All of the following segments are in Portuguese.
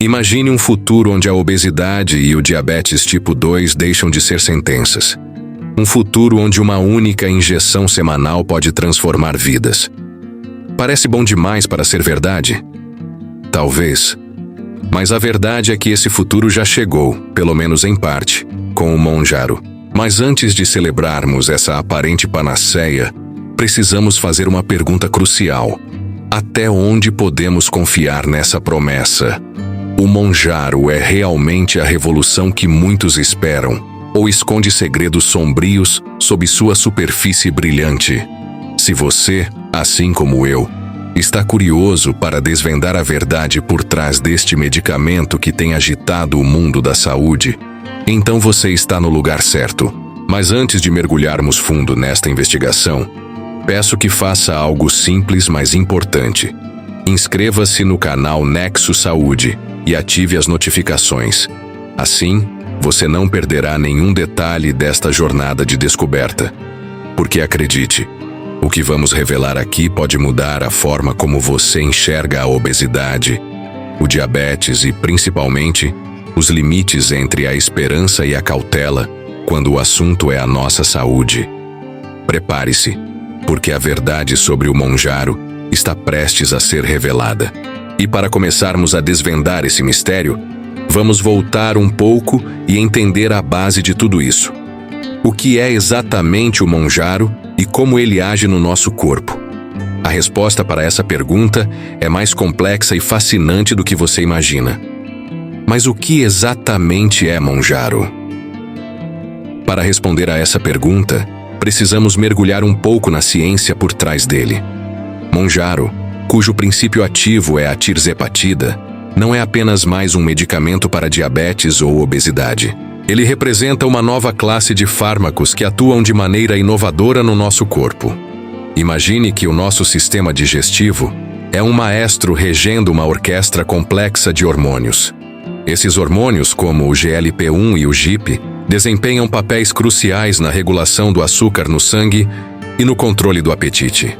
Imagine um futuro onde a obesidade e o diabetes tipo 2 deixam de ser sentenças. Um futuro onde uma única injeção semanal pode transformar vidas. Parece bom demais para ser verdade? Talvez. Mas a verdade é que esse futuro já chegou, pelo menos em parte, com o Mounjaro. Mas antes de celebrarmos essa aparente panaceia, precisamos fazer uma pergunta crucial. Até onde podemos confiar nessa promessa? O Mounjaro é realmente a revolução que muitos esperam, ou esconde segredos sombrios sob sua superfície brilhante? Se você, assim como eu, está curioso para desvendar a verdade por trás deste medicamento que tem agitado o mundo da saúde, então você está no lugar certo. Mas antes de mergulharmos fundo nesta investigação, peço que faça algo simples, mas importante. Inscreva-se no canal Nexo Saúde e ative as notificações. Assim, você não perderá nenhum detalhe desta jornada de descoberta. Porque acredite, o que vamos revelar aqui pode mudar a forma como você enxerga a obesidade, o diabetes e, principalmente, os limites entre a esperança e a cautela quando o assunto é a nossa saúde. Prepare-se, porque a verdade sobre o Mounjaro está prestes a ser revelada. E para começarmos a desvendar esse mistério, vamos voltar um pouco e entender a base de tudo isso. O que é exatamente o Mounjaro e como ele age no nosso corpo? A resposta para essa pergunta é mais complexa e fascinante do que você imagina. Mas o que exatamente é Mounjaro? Para responder a essa pergunta, precisamos mergulhar um pouco na ciência por trás dele. Mounjaro, cujo princípio ativo é a tirzepatida, não é apenas mais um medicamento para diabetes ou obesidade. Ele representa uma nova classe de fármacos que atuam de maneira inovadora no nosso corpo. Imagine que o nosso sistema digestivo é um maestro regendo uma orquestra complexa de hormônios. Esses hormônios, como o GLP-1 e o GIP, desempenham papéis cruciais na regulação do açúcar no sangue e no controle do apetite.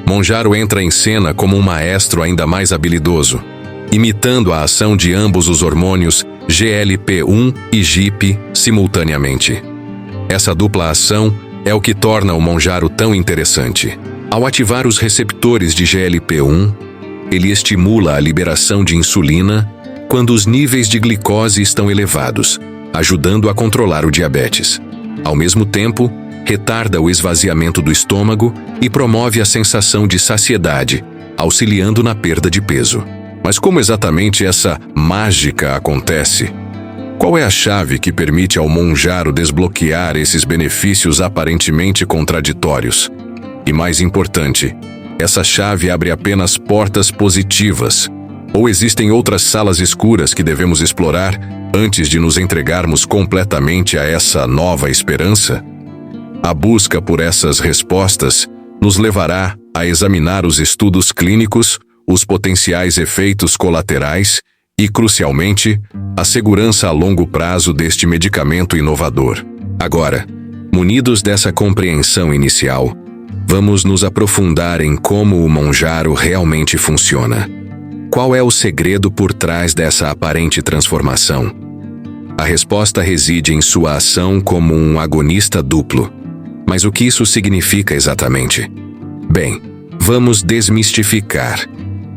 Mounjaro entra em cena como um maestro ainda mais habilidoso, imitando a ação de ambos os hormônios GLP-1 e GIP simultaneamente. Essa dupla ação é o que torna o Mounjaro tão interessante. Ao ativar os receptores de GLP-1, ele estimula a liberação de insulina quando os níveis de glicose estão elevados, ajudando a controlar o diabetes. Ao mesmo tempo, retarda o esvaziamento do estômago e promove a sensação de saciedade, auxiliando na perda de peso. Mas como exatamente essa mágica acontece? Qual é a chave que permite ao Mounjaro desbloquear esses benefícios aparentemente contraditórios? E mais importante, essa chave abre apenas portas positivas, ou existem outras salas escuras que devemos explorar antes de nos entregarmos completamente a essa nova esperança? A busca por essas respostas nos levará a examinar os estudos clínicos, os potenciais efeitos colaterais e, crucialmente, a segurança a longo prazo deste medicamento inovador. Agora, munidos dessa compreensão inicial, vamos nos aprofundar em como o Mounjaro realmente funciona. Qual é o segredo por trás dessa aparente transformação? A resposta reside em sua ação como um agonista duplo. Mas o que isso significa exatamente? Bem, vamos desmistificar.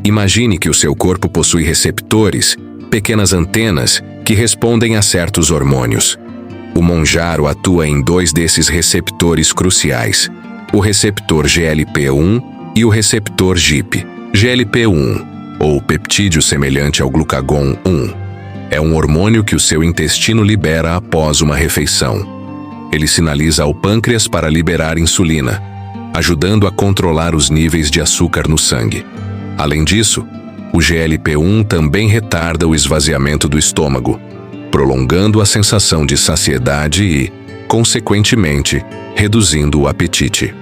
Imagine que o seu corpo possui receptores, pequenas antenas, que respondem a certos hormônios. O Mounjaro atua em dois desses receptores cruciais, o receptor GLP-1 e o receptor GIP. GLP-1, ou peptídeo semelhante ao glucagon 1, é um hormônio que o seu intestino libera após uma refeição. Ele sinaliza ao pâncreas para liberar insulina, ajudando a controlar os níveis de açúcar no sangue. Além disso, o GLP-1 também retarda o esvaziamento do estômago, prolongando a sensação de saciedade e, consequentemente, reduzindo o apetite.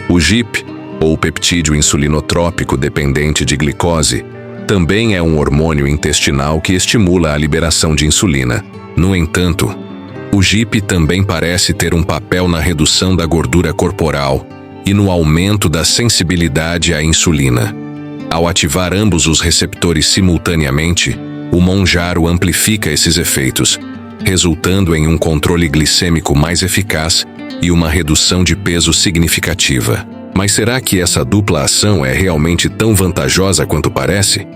O GIP, ou peptídeo insulinotrópico dependente de glicose, também é um hormônio intestinal que estimula a liberação de insulina. No entanto, o GIP também parece ter um papel na redução da gordura corporal e no aumento da sensibilidade à insulina. Ao ativar ambos os receptores simultaneamente, O Mounjaro amplifica esses efeitos, resultando em um controle glicêmico mais eficaz e uma redução de peso significativa. Mas será que essa dupla ação é realmente tão vantajosa quanto parece?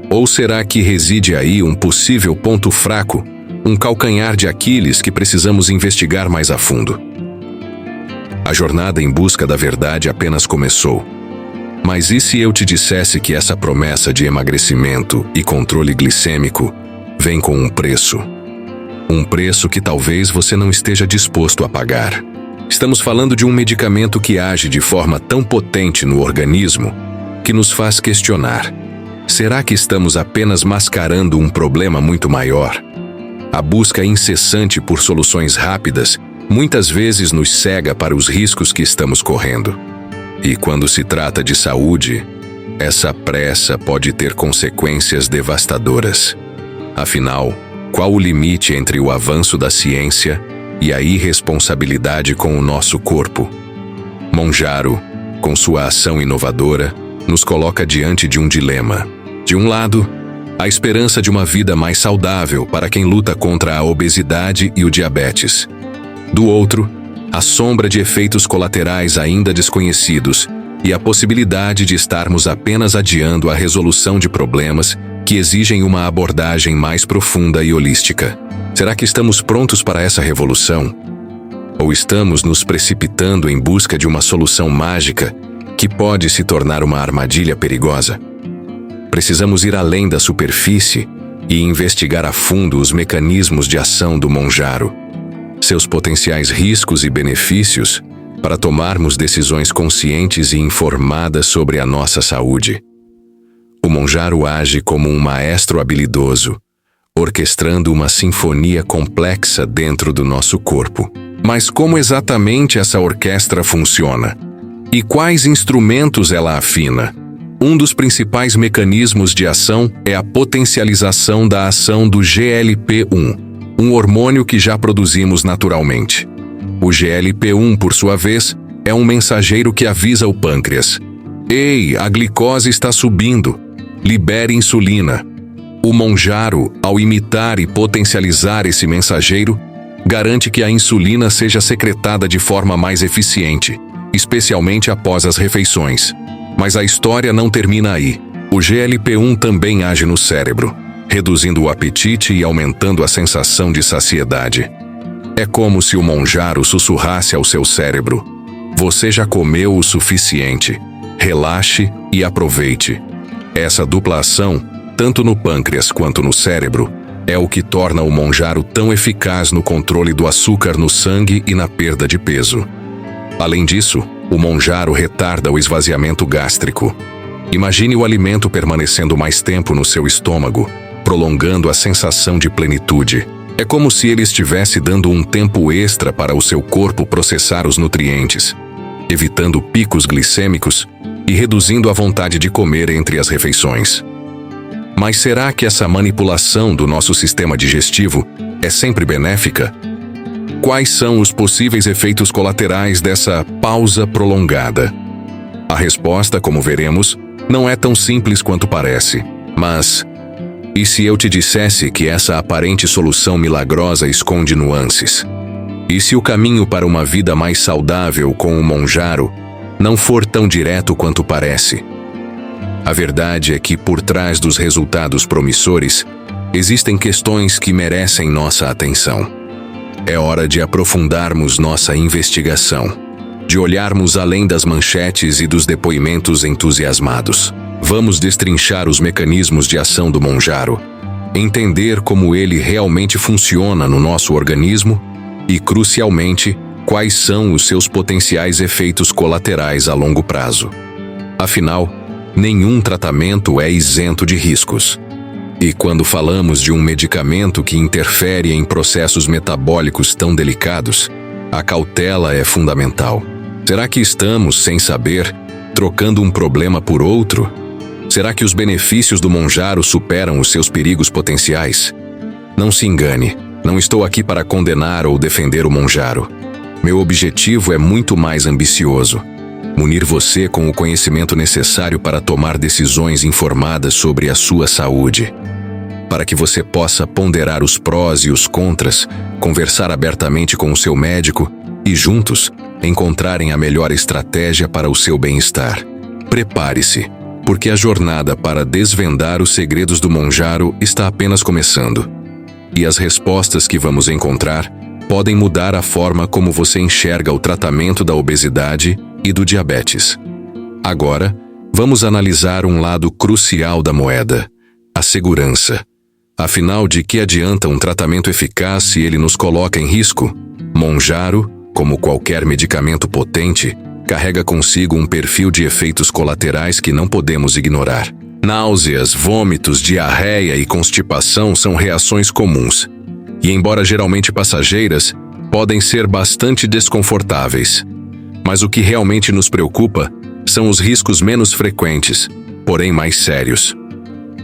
Ou será que reside aí um possível ponto fraco, um calcanhar de Aquiles que precisamos investigar mais a fundo? A jornada em busca da verdade apenas começou. Mas e se eu te dissesse que essa promessa de emagrecimento e controle glicêmico vem com um preço? Um preço que talvez você não esteja disposto a pagar. Estamos falando de um medicamento que age de forma tão potente no organismo que nos faz questionar: será que estamos apenas mascarando um problema muito maior? A busca incessante por soluções rápidas muitas vezes nos cega para os riscos que estamos correndo. E quando se trata de saúde, essa pressa pode ter consequências devastadoras. Afinal, qual o limite entre o avanço da ciência e a irresponsabilidade com o nosso corpo? Mounjaro, com sua ação inovadora, nos coloca diante de um dilema. De um lado, a esperança de uma vida mais saudável para quem luta contra a obesidade e o diabetes. Do outro, a sombra de efeitos colaterais ainda desconhecidos e a possibilidade de estarmos apenas adiando a resolução de problemas que exigem uma abordagem mais profunda e holística. Será que estamos prontos para essa revolução? Ou estamos nos precipitando em busca de uma solução mágica que pode se tornar uma armadilha perigosa? Precisamos ir além da superfície e investigar a fundo os mecanismos de ação do Mounjaro, seus potenciais riscos e benefícios, para tomarmos decisões conscientes e informadas sobre a nossa saúde. O Mounjaro age como um maestro habilidoso, orquestrando uma sinfonia complexa dentro do nosso corpo. Mas como exatamente essa orquestra funciona? E quais instrumentos ela afina? Um dos principais mecanismos de ação é a potencialização da ação do GLP-1, um hormônio que já produzimos naturalmente. O GLP-1, por sua vez, é um mensageiro que avisa o pâncreas: "Ei, a glicose está subindo. Libere insulina." O Mounjaro, ao imitar e potencializar esse mensageiro, garante que a insulina seja secretada de forma mais eficiente, especialmente após as refeições. Mas a história não termina aí. O GLP-1 também age no cérebro, reduzindo o apetite e aumentando a sensação de saciedade. É como se o Mounjaro sussurrasse ao seu cérebro: "Você já comeu o suficiente. Relaxe e aproveite." Essa dupla ação, tanto no pâncreas quanto no cérebro, é o que torna o Mounjaro tão eficaz no controle do açúcar no sangue e na perda de peso. Além disso, o Mounjaro retarda o esvaziamento gástrico. Imagine o alimento permanecendo mais tempo no seu estômago, prolongando a sensação de plenitude. É como se ele estivesse dando um tempo extra para o seu corpo processar os nutrientes, evitando picos glicêmicos e reduzindo a vontade de comer entre as refeições. Mas será que essa manipulação do nosso sistema digestivo é sempre benéfica? Quais são os possíveis efeitos colaterais dessa pausa prolongada? A resposta, como veremos, não é tão simples quanto parece. Mas e se eu te dissesse que essa aparente solução milagrosa esconde nuances? E se o caminho para uma vida mais saudável com o Mounjaro não for tão direto quanto parece? A verdade é que, por trás dos resultados promissores, existem questões que merecem nossa atenção. É hora de aprofundarmos nossa investigação, de olharmos além das manchetes e dos depoimentos entusiasmados. Vamos destrinchar os mecanismos de ação do Mounjaro, entender como ele realmente funciona no nosso organismo e, crucialmente, quais são os seus potenciais efeitos colaterais a longo prazo. Afinal, nenhum tratamento é isento de riscos. E quando falamos de um medicamento que interfere em processos metabólicos tão delicados, a cautela é fundamental. Será que estamos, sem saber, trocando um problema por outro? Será que os benefícios do Mounjaro superam os seus perigos potenciais? Não se engane, não estou aqui para condenar ou defender o Mounjaro. Meu objetivo é muito mais ambicioso: munir você com o conhecimento necessário para tomar decisões informadas sobre a sua saúde. para que você possa ponderar os prós e os contras, conversar abertamente com o seu médico e, juntos, encontrarem a melhor estratégia para o seu bem-estar. Prepare-se, porque a jornada para desvendar os segredos do Monjaro está apenas começando. E as respostas que vamos encontrar podem mudar a forma como você enxerga o tratamento da obesidade e do diabetes. Agora, vamos analisar um lado crucial da moeda: a segurança. Afinal, de que adianta um tratamento eficaz se ele nos coloca em risco? Monjaro, como qualquer medicamento potente, carrega consigo um perfil de efeitos colaterais que não podemos ignorar. Náuseas, vômitos, diarreia e constipação são reações comuns. E, embora geralmente passageiras, podem ser bastante desconfortáveis. Mas o que realmente nos preocupa são os riscos menos frequentes, porém mais sérios.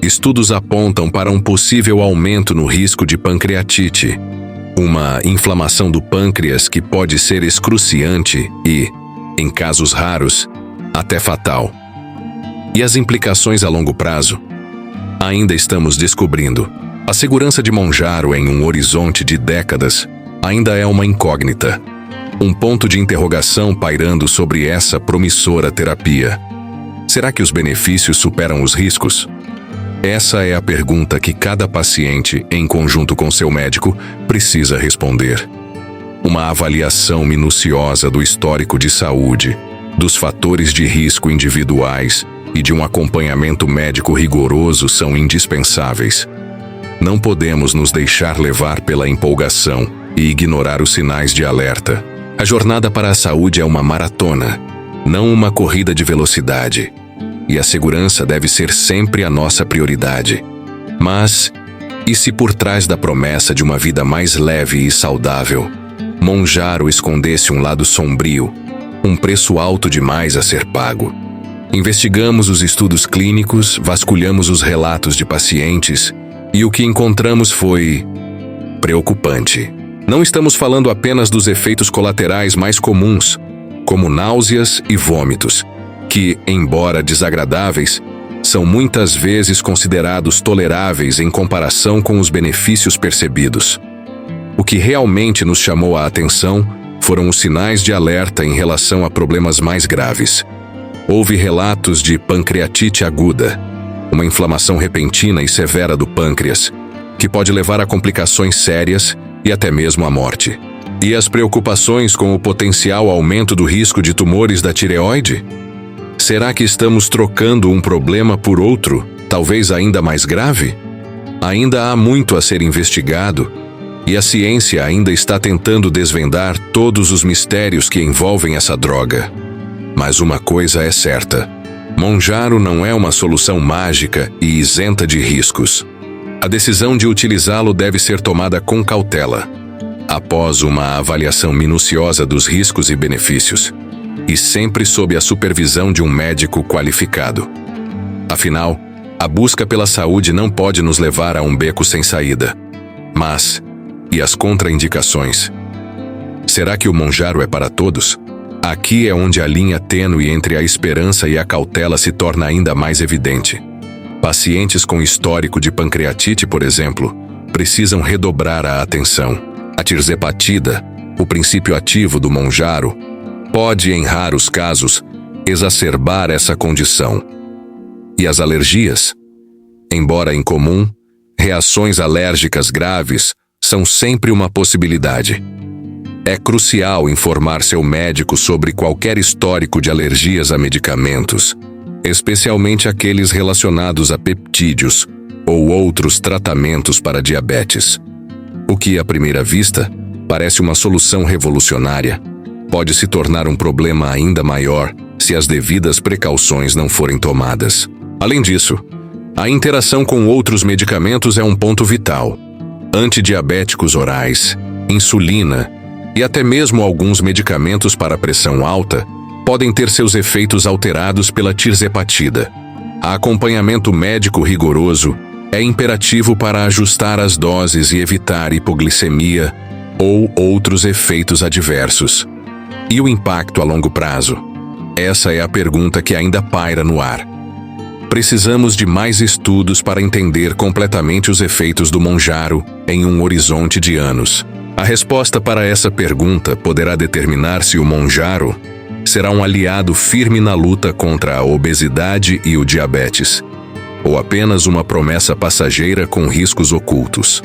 Estudos apontam para um possível aumento no risco de pancreatite, uma inflamação do pâncreas que pode ser excruciante e, em casos raros, até fatal. E as implicações a longo prazo? Ainda estamos descobrindo. A segurança de Monjaro em um horizonte de décadas ainda é uma incógnita. Um ponto de interrogação pairando sobre essa promissora terapia. Será que os benefícios superam os riscos? Essa é a pergunta que cada paciente, em conjunto com seu médico, precisa responder. Uma avaliação minuciosa do histórico de saúde, dos fatores de risco individuais e de um acompanhamento médico rigoroso são indispensáveis. Não podemos nos deixar levar pela empolgação e ignorar os sinais de alerta. A jornada para a saúde é uma maratona, não uma corrida de velocidade. E a segurança deve ser sempre a nossa prioridade. Mas, e se por trás da promessa de uma vida mais leve e saudável, Monjaro escondesse um lado sombrio, um preço alto demais a ser pago? Investigamos os estudos clínicos, vasculhamos os relatos de pacientes, e o que encontramos foi preocupante. Não estamos falando apenas dos efeitos colaterais mais comuns, como náuseas e vômitos, que, embora desagradáveis, são muitas vezes considerados toleráveis em comparação com os benefícios percebidos. O que realmente nos chamou a atenção foram os sinais de alerta em relação a problemas mais graves. Houve relatos de pancreatite aguda, uma inflamação repentina e severa do pâncreas, que pode levar a complicações sérias e até mesmo à morte. E as preocupações com o potencial aumento do risco de tumores da tireoide? Será que estamos trocando um problema por outro, talvez ainda mais grave? Ainda há muito a ser investigado, e a ciência ainda está tentando desvendar todos os mistérios que envolvem essa droga. Mas uma coisa é certa: Monjaro não é uma solução mágica e isenta de riscos. A decisão de utilizá-lo deve ser tomada com cautela, após uma avaliação minuciosa dos riscos e benefícios, e sempre sob a supervisão de um médico qualificado. Afinal, a busca pela saúde não pode nos levar a um beco sem saída. Mas, e as contraindicações? Será que o Monjaro é para todos? Aqui é onde a linha tênue entre a esperança e a cautela se torna ainda mais evidente. Pacientes com histórico de pancreatite, por exemplo, precisam redobrar a atenção. A tirzepatida, o princípio ativo do Monjaro, pode, em raros casos, exacerbar essa condição. E as alergias? Embora incomum, reações alérgicas graves são sempre uma possibilidade. É crucial informar seu médico sobre qualquer histórico de alergias a medicamentos, especialmente aqueles relacionados a peptídeos ou outros tratamentos para diabetes. O que, à primeira vista, parece uma solução revolucionária, pode se tornar um problema ainda maior se as devidas precauções não forem tomadas. Além disso, a interação com outros medicamentos é um ponto vital. Antidiabéticos orais, insulina e até mesmo alguns medicamentos para pressão alta podem ter seus efeitos alterados pela tirzepatida. Acompanhamento médico rigoroso é imperativo para ajustar as doses e evitar hipoglicemia ou outros efeitos adversos. E o impacto a longo prazo? Essa é a pergunta que ainda paira no ar. Precisamos de mais estudos para entender completamente os efeitos do Monjaro em um horizonte de anos. A resposta para essa pergunta poderá determinar se o Monjaro será um aliado firme na luta contra a obesidade e o diabetes, ou apenas uma promessa passageira com riscos ocultos.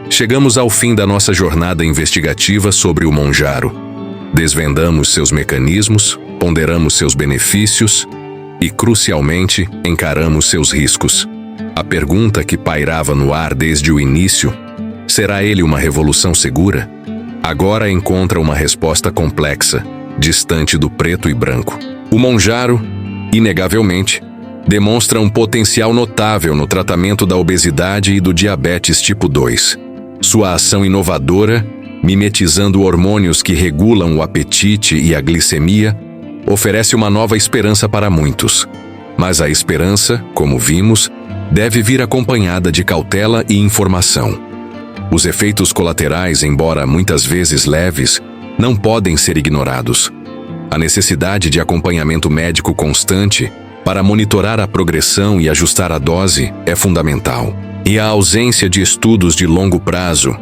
Chegamos ao fim da nossa jornada investigativa sobre o Monjaro. Desvendamos seus mecanismos, ponderamos seus benefícios e, crucialmente, encaramos seus riscos. A pergunta que pairava no ar desde o início, será ele uma revolução segura? Agora encontra uma resposta complexa, distante do preto e branco. O Monjaro, inegavelmente, demonstra um potencial notável no tratamento da obesidade e do diabetes tipo 2. Sua ação inovadora, mimetizando hormônios que regulam o apetite e a glicemia, oferece uma nova esperança para muitos. Mas a esperança, como vimos, deve vir acompanhada de cautela e informação. Os efeitos colaterais, embora muitas vezes leves, não podem ser ignorados. A necessidade de acompanhamento médico constante para monitorar a progressão e ajustar a dose é fundamental. E a ausência de estudos de longo prazo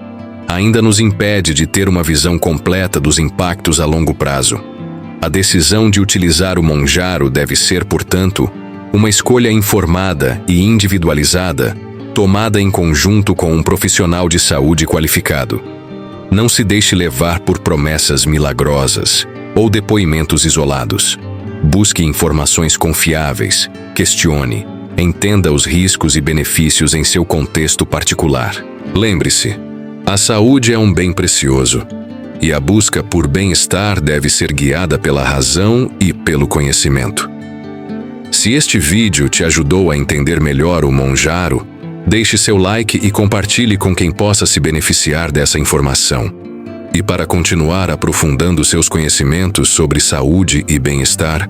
ainda nos impede de ter uma visão completa dos impactos a longo prazo. A decisão de utilizar o Monjaro deve ser, portanto, uma escolha informada e individualizada, tomada em conjunto com um profissional de saúde qualificado. Não se deixe levar por promessas milagrosas ou depoimentos isolados. Busque informações confiáveis, questione, entenda os riscos e benefícios em seu contexto particular. Lembre-se, a saúde é um bem precioso, e a busca por bem-estar deve ser guiada pela razão e pelo conhecimento. Se este vídeo te ajudou a entender melhor o Monjaro, deixe seu like e compartilhe com quem possa se beneficiar dessa informação. E para continuar aprofundando seus conhecimentos sobre saúde e bem-estar,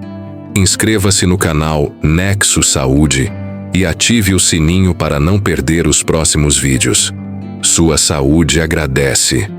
inscreva-se no canal Nexo Saúde e ative o sininho para não perder os próximos vídeos. Sua saúde agradece.